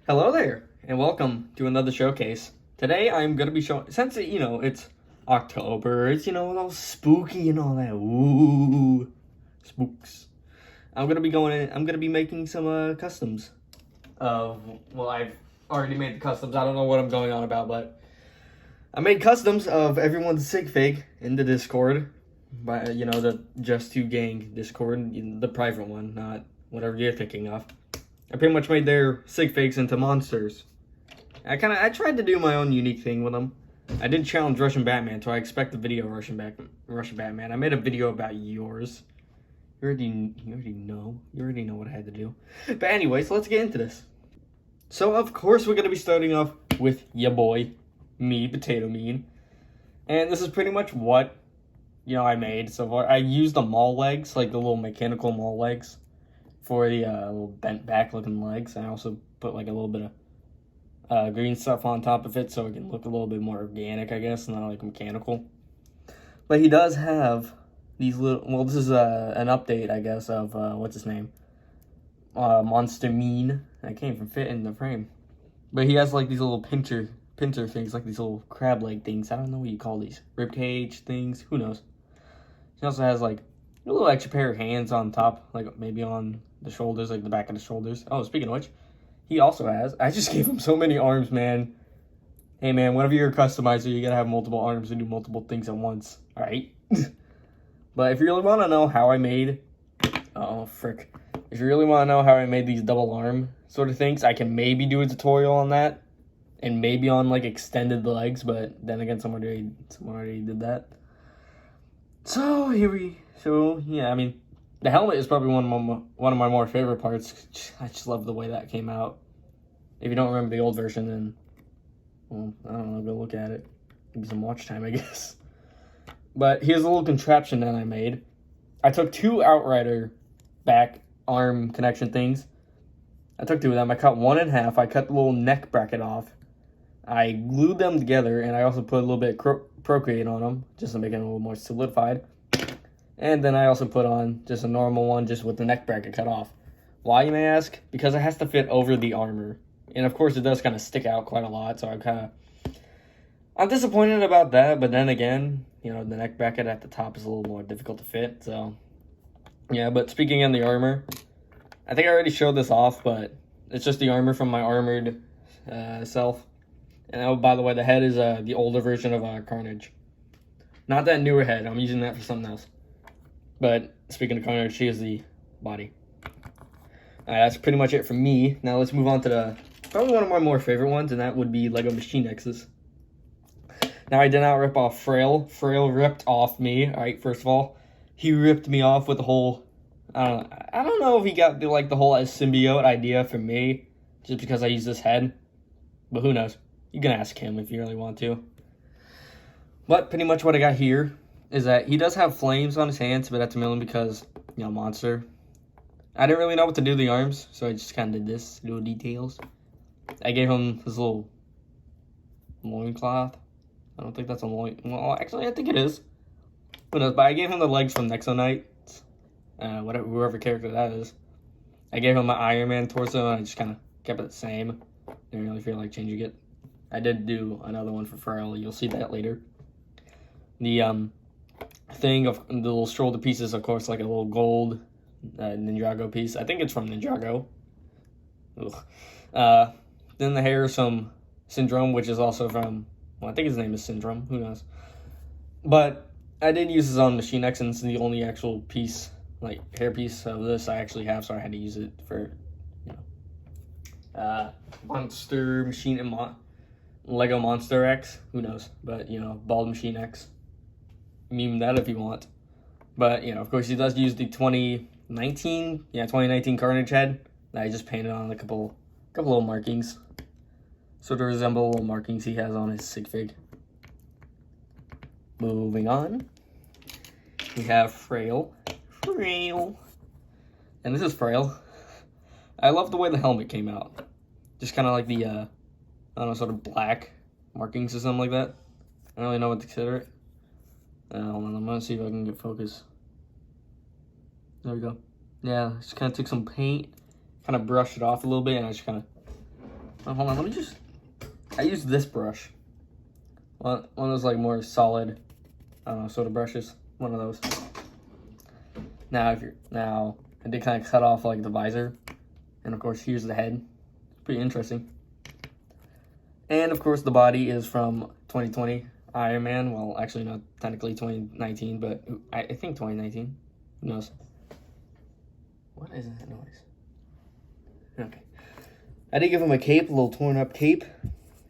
Hello there, and welcome to another showcase. Today I'm going to be showing, since it's October, it's, all spooky and all that, ooh, spooks. I'm going to be making some customs well, I've already made the customs. I don't know what I'm going on about, but I made customs of everyone's sig fig in the Discord, by, the Just Two Gang Discord, the private one, not whatever you're thinking of. I pretty much made their sig figs into monsters. I tried to do my own unique thing with them. I did challenge Russian Batman, so I expect the video of Russian Batman. I made a video about yours. You already know what I had to do. But anyways, let's get into this. So of course we're gonna be starting off with ya boy, me, Potato Mean, and this is pretty much what I made so far. I used the mall legs, like the little mechanical mall legs, for the little bent back looking legs. I also put like a little bit of green stuff on top of it so it can look a little bit more organic, I guess, not like mechanical. But he does have these little, well, this is an update, I guess, of what's his name, Monster Mean. I can't even fit in the frame, but he has like these little pincher things, like these little crab leg things. I don't know what you call these, rib cage things, who knows. He also has like a little extra pair of hands on top, like maybe on the shoulders, like the back of the shoulders. Oh, speaking of which, he also has, I just gave him so many arms, man. Hey, man, whenever you're a customizer, you gotta have multiple arms and do multiple things at once, all right? But if you really want to know how I made, if you really want to know how I made these double arm sort of things, I can maybe do a tutorial on that, and maybe on like extended legs, but then again, someone already did that. So yeah, I mean, the helmet is probably one of my more favorite parts. I just love the way that came out. If you don't remember the old version, then, well, I don't know, go look at it. Give me some watch time, I guess. But here's a little contraption that I made. I took two Outrider back arm connection things. I took two of them. I cut one in half. I cut the little neck bracket off. I glued them together, and I also put a little bit of Procreate on them, just to make it a little more solidified. And then I also put on just a normal one, just with the neck bracket cut off. Why, you may ask? Because it has to fit over the armor. And of course, it does kind of stick out quite a lot, so I'm disappointed about that, but then again, the neck bracket at the top is a little more difficult to fit, so yeah. But speaking of the armor, I think I already showed this off, but it's just the armor from my armored self. And oh, by the way, the head is the older version of Carnage. Not that newer head, I'm using that for something else. But speaking of Carnage, she is the body. Alright, that's pretty much it for me. Now let's move on to probably one of my more favorite ones, and that would be Lego Machine X's. Now, I did not rip off Frail. Frail ripped off me. Alright, first of all, he ripped me off with the whole, I don't know if he got the whole symbiote idea from me, just because I use this head. But who knows? You can ask him if you really want to. But pretty much what I got here is that he does have flames on his hands, but that's mainly because, monster. I didn't really know what to do with the arms, so I just kind of did this, little details. I gave him this little loincloth. I don't think that's a loin. Well, actually, I think it is. Who knows? But I gave him the legs from Nexonite. Whoever character that is. I gave him an Iron Man torso, and I just kind of kept it the same. Didn't really feel like changing it. I did do another one for Farrell. You'll see that later. The thing of the little shoulder pieces, of course, like a little gold Ninjago piece. I think it's from Ninjago. Then the hair is from Syndrome, which is also from, well, I think his name is Syndrome. Who knows? But I did use his own Machine X, and it's the only actual piece, like hair piece of this I actually have, so I had to use it for, Monster Machine and Lego Monster X. Who knows? But, Bald Machine X. Meme that if you want. But, of course, he does use the 2019 Carnage head that I just painted on a couple little markings. Sort of resemble little markings he has on his sig fig. Moving on. We have Frail. And this is Frail. I love the way the helmet came out. Just kind of like the, I don't know, sort of black markings or something like that. I don't really know what to consider it. Hold on, I'm gonna see if I can get focus. There we go. Yeah, just kind of took some paint, kind of brushed it off a little bit, and I just kind of Oh, hold on, let me just... I use this brush. One of those, like, more solid, I don't know, sort of brushes. One of those. Now, I did kind of cut off, like, the visor. And, of course, here's the head. Pretty interesting. And, of course, the body is from 2020 Iron Man. Well, actually, not technically 2019, but I think 2019. Who knows? What is that noise? Okay. I did give him a cape, a little torn up cape.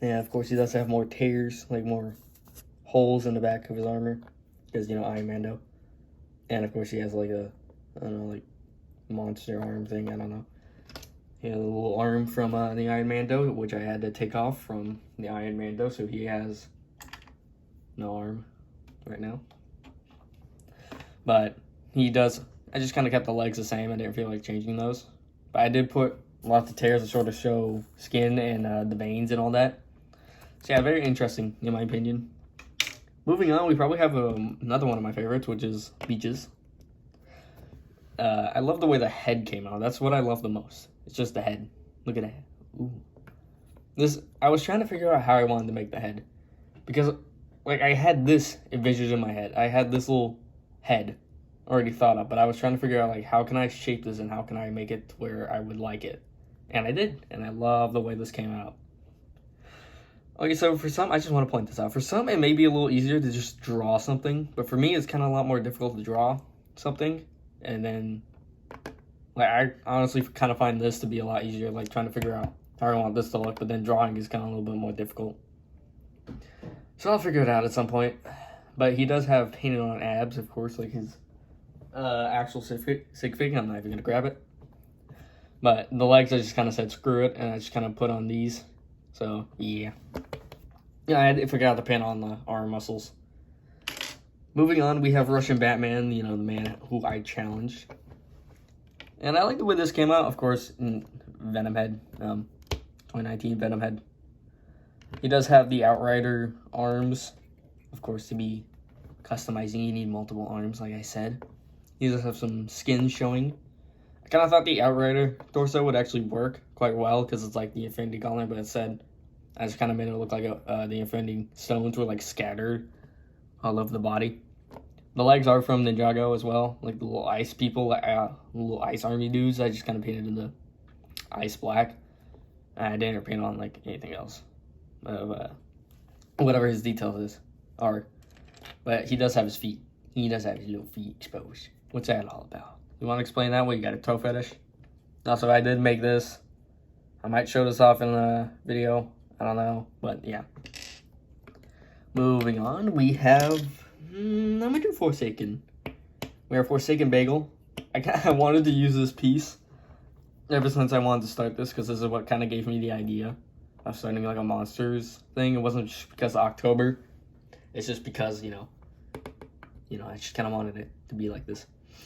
And, of course, he does have more tears, like more holes in the back of his armor. Because, you know, Iron Mando. And, of course, he has, like, a, I don't know, like, monster arm thing. I don't know. He has a little arm from the Iron Mando, which I had to take off from the Iron Mando, so he has no arm right now. But he does, I just kind of kept the legs the same. I didn't feel like changing those. But I did put lots of tears to sort of show skin and the veins and all that. So yeah, very interesting in my opinion. Moving on, we probably have another one of my favorites, which is Beaches. I love the way the head came out. That's what I love the most. It's just the head. Look at that. Ooh. I was trying to figure out how I wanted to make the head. Because, like, I had this envisioned in my head. I had this little head already thought up. But I was trying to figure out, like, how can I shape this and how can I make it to where I would like it. And I did. And I love the way this came out. Okay, so for some, I just want to point this out. For some, it may be a little easier to just draw something. But for me, it's kind of a lot more difficult to draw something. And then... like, I honestly kind of find this to be a lot easier, like, trying to figure out how I want this to look, but then drawing is kind of a little bit more difficult. So I'll figure it out at some point. But he does have painted on abs, of course, like his actual sigfig. I'm not even going to grab it. But the legs, I just kind of said screw it, and I just kind of put on these. So, yeah. Yeah, I forgot to paint on the arm muscles. Moving on, we have Russian Batman, you know, the man who I challenged. And I like the way this came out, of course, in Venom Head, 2019 Venom Head. He does have the Outrider arms. Of course, to be customizing, you need multiple arms, like I said. He does have some skin showing. I kind of thought the Outrider torso would actually work quite well, because it's like the Infinity Gauntlet, but instead, I just kind of made it look like the Infinity Stones were like scattered all over the body. The legs are from Ninjago as well, like the little ice people, little ice army dudes. I just kind of painted in the ice black. I didn't paint on like anything else, whatever his details are. But he does have his feet. He does have his little feet exposed. What's that all about? You want to explain that? Well, you got a toe fetish. Also, I did make this. I might show this off in a video. I don't know, but yeah. Moving on, we have. I'm gonna do Forsaken. We have Forsaken Bagel. I wanted to use this piece ever since I wanted to start this, because this is what kind of gave me the idea of starting like a monsters thing. It wasn't just because of October. It's just because, you know, I just kind of wanted it to be like this.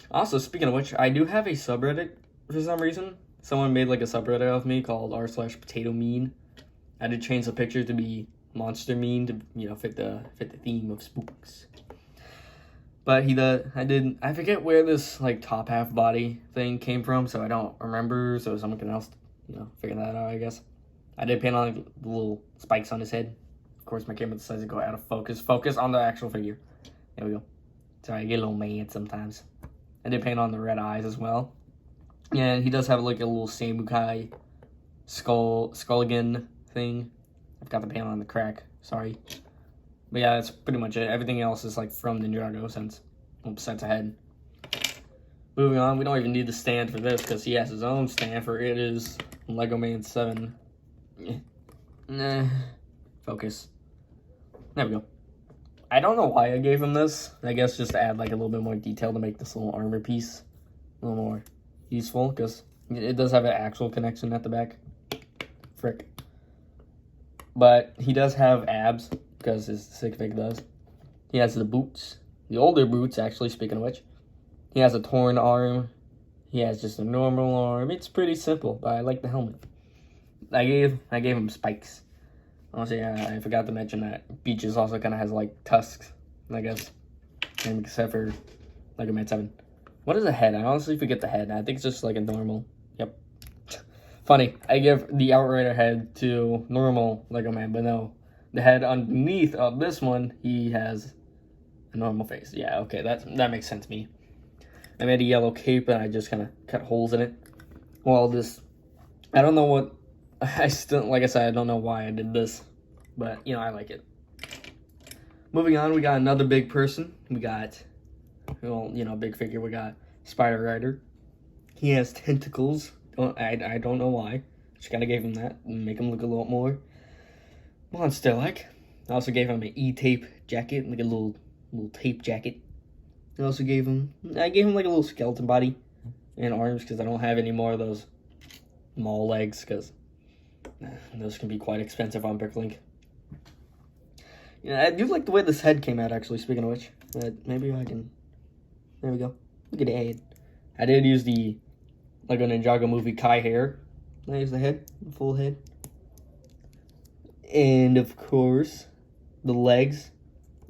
Also, speaking of which, I do have a subreddit for some reason. Someone made like a subreddit of me called r/potato mean. I did change the picture to be monster mean to, you know, fit the theme of spooks. But I forget where this like top half body thing came from, so I don't remember. So someone else, you know, figure that out, I guess. I did paint on like, the little spikes on his head. Of course, my camera decides to go out of focus. Focus on the actual figure. There we go. Sorry, I get a little mad sometimes. I did paint on the red eyes as well. And he does have like a little samurai skulligan thing. I've got the paint on the crack. Sorry. But yeah, that's pretty much it. Everything else is like from Ninjago since a head. Moving on, we don't even need the stand for this because he has his own stand for it is Lego Man 7. Nah. Focus. There we go. I don't know why I gave him this. I guess just to add like a little bit more detail to make this little armor piece a little more useful, because it does have an actual connection at the back. Frick. But he does have abs, because his sigfig does. He has the boots. The older boots, actually, speaking of which. He has a torn arm. He has just a normal arm. It's pretty simple, but I like the helmet. I gave him spikes. Honestly, I forgot to mention that Beaches also kind of has, like, tusks, I guess. And except for Lego Man 7. What is a head? I honestly forget the head. I think it's just, like, a normal... Yep. Funny, I give the Outrider head to normal Lego Man, but no. The head underneath of this one, he has a normal face. Yeah, okay, that makes sense to me. I made a yellow cape and I just kind of cut holes in it. Well, this, I don't know what, like I said, I don't know why I did this, but, you know, I like it. Moving on, we got another big person. We got, well, you know, big figure. We got Spider Rider. He has tentacles. I don't know why. Just kind of gave him that and make him look a lot more monster-like. I also gave him an E-tape jacket, like a little tape jacket. I gave him like a little skeleton body and arms because I don't have any more of those mall legs because those can be quite expensive on Bricklink. Yeah, I do like the way this head came out, actually, speaking of which. Maybe I can... There we go. Look at the head. I did use the Lego Ninjago movie Kai hair. There's the head. The full head. And, of course, the legs.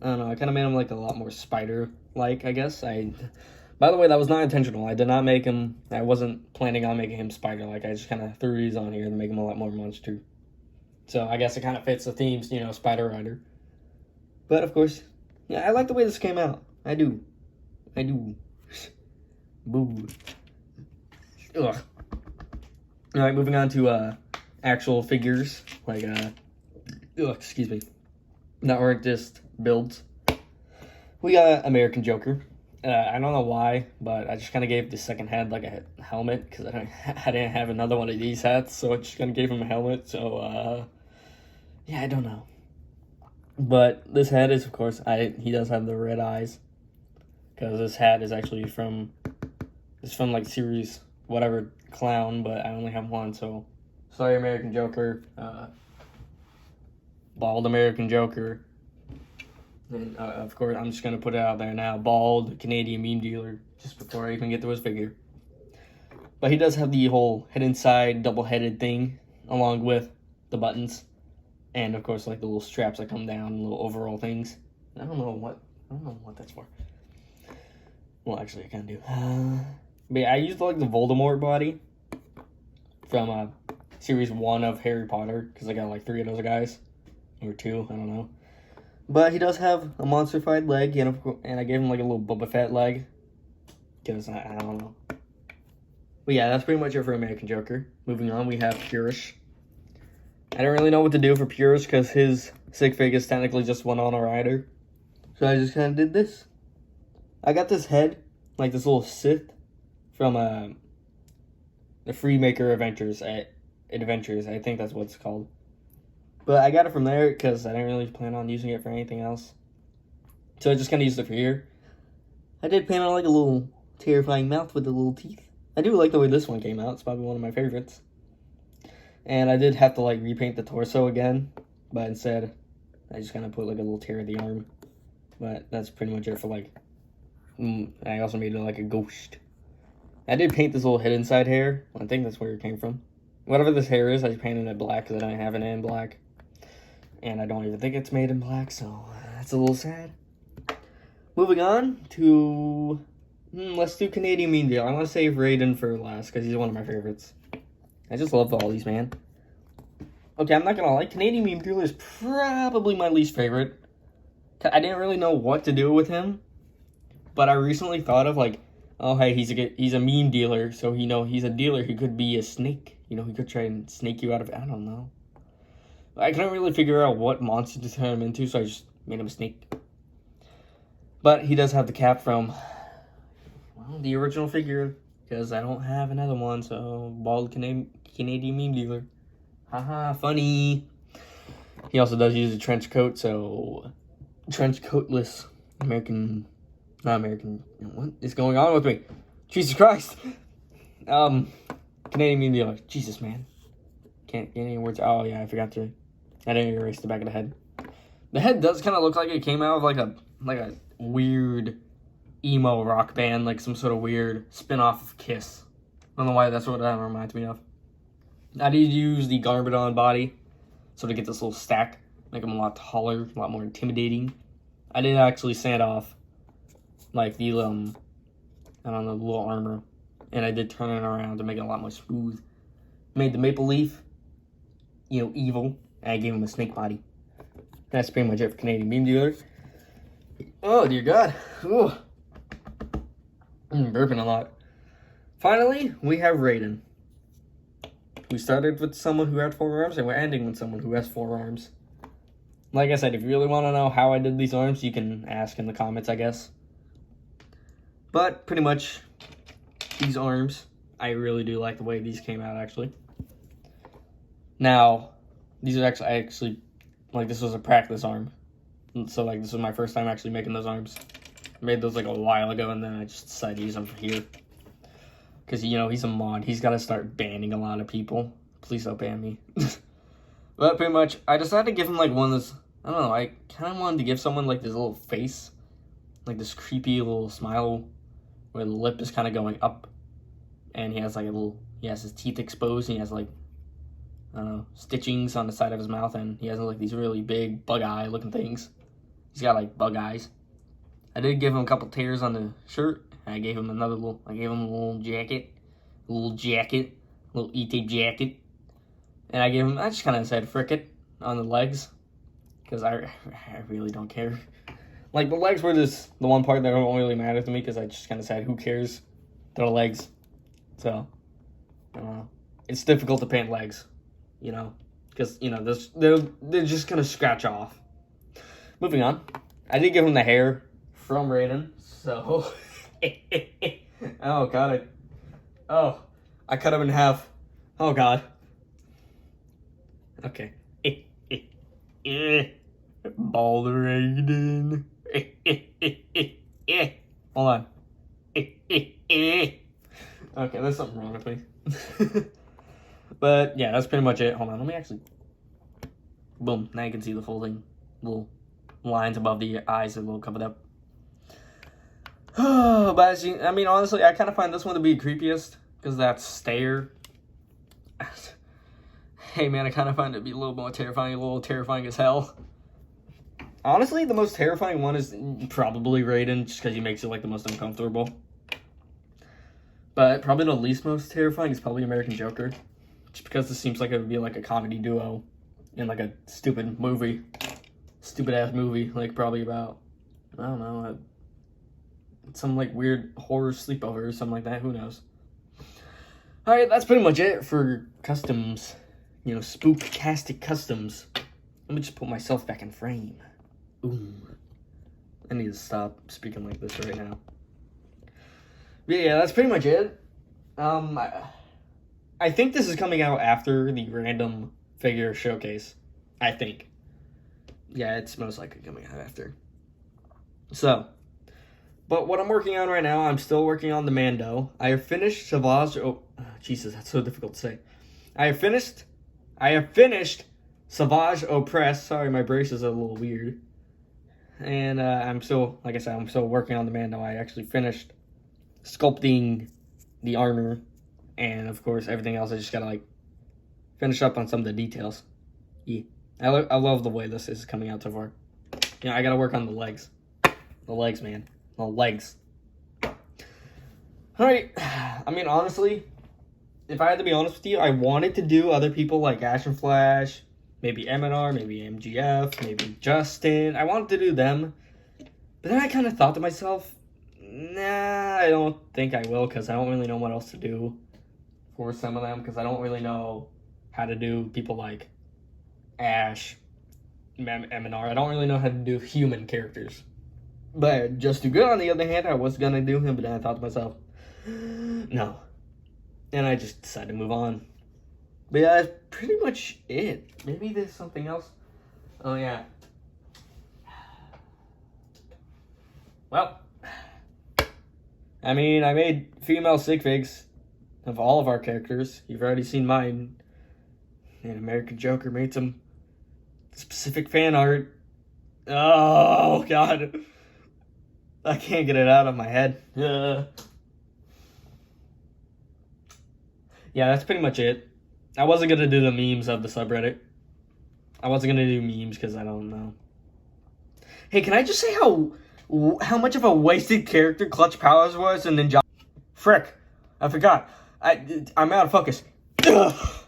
I don't know. I kind of made them, like, a lot more spider-like, I guess. By the way, that was not intentional. I did not make him... I wasn't planning on making him spider-like. I just kind of threw these on here to make him a lot more monster. So, I guess it kind of fits the themes, you know, Spider Rider. But, of course, yeah, I like the way this came out. I do. Boo. Ugh. Alright, moving on to actual figures. Like, excuse me. That weren't just builds. We got American Joker. I don't know why, but I just kind of gave the second head like a helmet because I didn't have another one of these hats, so I just kind of gave him a helmet. So, yeah, I don't know. But this head is, of course, he does have the red eyes because this hat is actually from like series whatever clown, but I only have one, so sorry, American Joker, bald American Joker. And, of course, I'm just going to put it out there now. Bald Canadian meme dealer, just before I even get to his figure. But he does have the whole head inside double-headed thing, along with the buttons. And, of course, like the little straps that come down, little overall things. I don't know what that's for. Well, actually, I can do. But yeah, I used, like, the Voldemort body from Series 1 of Harry Potter, because I got, like, 3 of those guys. Or 2, I don't know. But he does have a monster-fied leg, and I gave him like a little Boba Fett leg. Because, I don't know. But yeah, that's pretty much it for American Joker. Moving on, we have Purish. I don't really know what to do for Purish because his sig fig is technically just one on a rider. So I just kind of did this. I got this head, like this little Sith, from the Freemaker Adventures. I think that's what it's called. But I got it from there because I didn't really plan on using it for anything else. So I just kind of used it for here. I did paint on like a little terrifying mouth with the little teeth. I do like the way this one came out. It's probably one of my favorites. And I did have to like repaint the torso again. But instead, I just kind of put like a little tear in the arm. But that's pretty much it for like... I also made it like a ghost. I did paint this little head inside hair. I think that's where it came from. Whatever this hair is, I just painted it black because I don't have it in black. And I don't even think it's made in black, so that's a little sad. Moving on to... let's do Canadian Mean Deal. I want to save Raiden for last, because he's one of my favorites. I just love all these, man. Okay, I'm not going to lie. Canadian Mean Deal is probably my least favorite. I didn't really know what to do with him. But I recently thought of, like, oh, hey, he's a meme dealer, so, you know, he's a dealer. He could be a snake. You know, he could try and snake you out of it. I don't know. I couldn't really figure out what monster to turn him into, so I just made him a snake. But he does have the cap from, well, the original figure, because I don't have another one, so bald Canadian meme dealer. Haha, funny. He also does use a trench coat, so trench coatless not American, what is going on with me? Jesus Christ. Canadian meme dealer. Jesus, man. Can't get any words. Oh, yeah, I didn't erase the back of the head. The head does kind of look like it came out of like a weird emo rock band, like some sort of weird spin-off of Kiss. I don't know why that's what that reminds me of. I did use the Garbodon body, so to get this little stack, make him a lot taller, a lot more intimidating. I did actually sand off, like the, I don't know, the little armor, and I did turn it around to make it a lot more smooth. Made the maple leaf, evil. And I gave him a snake body. That's pretty much it for Canadian Meme Dealer. Oh, dear God. Ooh. I'm burping a lot. Finally, we have Raiden. We started with someone who had 4 arms, and we're ending with someone who has 4 arms. Like I said, if you really want to know how I did these arms, you can ask in the comments, I guess. But, pretty much, these arms, I really do like the way these came out, actually. Now, these are actually, like, this was a practice arm. So, like, this was my first time actually making those arms. I made those, like, a while ago, and then I just decided to use them for here. Because, he's a mod. He's got to start banning a lot of people. Please don't ban me. But, pretty much, I decided to give him, like, one of those, I don't know, I kind of wanted to give someone, like, this little face. Like, this creepy little smile where the lip is kind of going up. And he has, like, he has his teeth exposed, and he has, like, I don't know, stitchings on the side of his mouth, and he has, like, these really big bug eye looking things. He's got, like, bug eyes. I did give him a couple tears on the shirt, and I gave him a little jacket, a little E-tape jacket. And I just kind of said frick it on the legs, because I really don't care. Like, the legs were just the one part that don't really matter to me, because I just kind of said, who cares? They're legs. So, I don't know. It's difficult to paint legs, because, they're just going to scratch off. Moving on. I did give him the hair from Raiden, so... Oh, God. I cut him in half. Oh, God. Okay. Bald Raiden. Hold on. Okay, there's something wrong with me. But, yeah, that's pretty much it. Hold on, let me actually... Boom, now you can see the folding. Little lines above the eyes are a little covered up. But honestly, I kind of find this one to be creepiest, because that stare. Hey, man, I kind of find it to be a little more terrifying, a little terrifying as hell. Honestly, the most terrifying one is probably Raiden, just because he makes it, like, the most uncomfortable. But probably the least most terrifying is probably American Joker. Just because this seems like it would be, like, a comedy duo in, like, a stupid movie. Stupid-ass movie, like, probably about, I don't know, some, like, weird horror sleepover or something like that. Who knows? Alright, that's pretty much it for customs. Spooktastic customs. Let me just put myself back in frame. Ooh. I need to stop speaking like this right now. But yeah, that's pretty much it. I think this is coming out after the random figure showcase. I think. Yeah, it's most likely coming out after. So, but what I'm working on right now, I'm still working on the Mando. I have finished Savage... Oh, Jesus, that's so difficult to say. I have finished Savage Opress. Sorry, my brace is a little weird. And I'm still, like I said, I'm still working on the Mando. I actually finished sculpting the armor. And, of course, everything else. I just gotta, like, finish up on some of the details. Yeah. I love the way this is coming out so far. I gotta work on the legs. The legs, man. The legs. Alright. Honestly, if I had to be honest with you, I wanted to do other people like Ash and Flash, maybe MNR, maybe MGF, maybe Justin. I wanted to do them. But then I kind of thought to myself, nah, I don't think I will, because I don't really know what else to do for some of them, because I don't really know how to do people like Ash, MNR. I don't really know how to do human characters. But Just Too Good, on the other hand, I was going to do him, but then I thought to myself, no. And I just decided to move on. But yeah, that's pretty much it. Maybe there's something else. Oh, yeah. Well, I made female sigfigs of all of our characters. You've already seen mine. And American Joker made some specific fan art. Oh, God. I can't get it out of my head. Yeah, that's pretty much it. I wasn't going to do the memes of the subreddit. I wasn't going to do memes because I don't know. Hey, can I just say how much of a wasted character Clutch Powers was in Ninja? Frick. I forgot. I'm out of focus. Ugh.